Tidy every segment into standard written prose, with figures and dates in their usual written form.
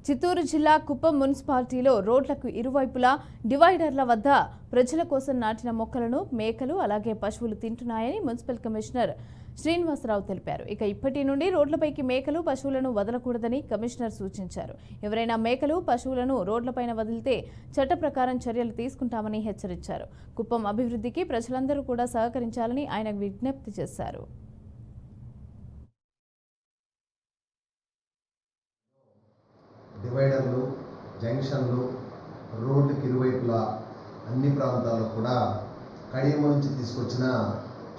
చిత్తూరు జిల్లా కుప్పం మున్సిపాలిటీలో రోడ్లకు ఇరువైపులా డివైడర్ల వద్ద ప్రజల కోసం నాటిన మొక్కలను మేకలు అలాగే పశువులు తింటున్నాయని మున్సిపల్ కమిషనర్ శ్రీనివాసరావు తెలిపారు. ఇక ఇప్పటి నుండి రోడ్లపైకి మేకలు పశువులను వదలకూడదని కమిషనర్ సూచించారు. ఎవరైనా మేకలు పశువులను రోడ్లపైన వదిలితే చట్ట ప్రకారం చర్యలు తీసుకుంటామని హెచ్చరించారు. కుప్పం అభివృద్ధికి ప్రజలందరూ కూడా సహకరించాలని ఆయన విజ్ఞప్తి చేశారు. డివైడర్లు, జంక్షన్లు, రోడ్డుకి ఇరువైపులా అన్ని ప్రాంతాల్లో కూడా కడియమ నుంచి తీసుకొచ్చిన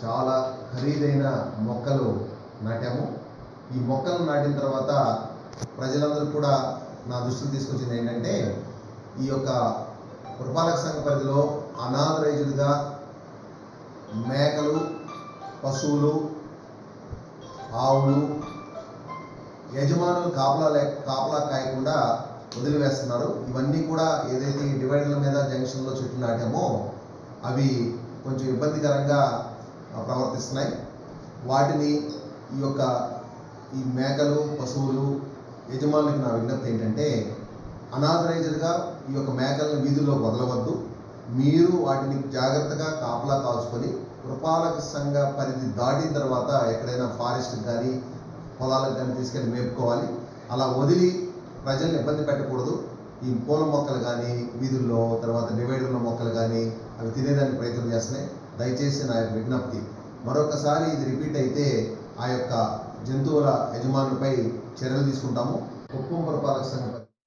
చాలా ఖరీదైన మొక్కలు నాటాము. ఈ మొక్కలు నాటిన తర్వాత ప్రజలందరూ కూడా నా దృష్టికి తీసుకొచ్చింది ఏంటంటే, ఈ యొక్క పురపాలక సంఘ పరిధిలో అనాథరైజ్డ్గా మేకలు, పశువులు, ఆవులు యజమానులు కాపలా కాయకుండా వదిలివేస్తున్నారు. ఇవన్నీ కూడా ఏదైతే ఈ డివైడర్ల మీద జంక్షన్లో చెట్లు నాటామో అవి కొంచెం ఇబ్బందికరంగా ప్రవర్తిస్తున్నాయి. వాటిని ఈ మేకలు, పశువులు యజమానులకు నా విజ్ఞప్తి ఏంటంటే, అనాథరైజ్డ్గా ఈ యొక్క మేకలను వీధుల్లో వదలవద్దు. మీరు వాటిని జాగ్రత్తగా కాపలా కాల్చుకొని పురపాలక సంఘ పరిధి దాటిన తర్వాత ఎక్కడైనా ఫారెస్ట్కి కానీ పొలాలకు కానీ తీసుకెళ్ళి మేపుకోవాలి. అలా వదిలి ప్రజల్ని ఇబ్బంది పెట్టకూడదు. ఈ పూల మొక్కలు కానీ వీధుల్లో, తర్వాత డివైడర్ల మొక్కలు కానీ అవి తినేదానికి ప్రయత్నం చేస్తున్నాయి. దయచేసి నా యొక్క విజ్ఞప్తి, మరొకసారి ఇది రిపీట్ అయితే ఆ యొక్క జంతువుల యజమానులపై చర్యలు తీసుకుంటాము. కుప్పం పురపాలక సంఘ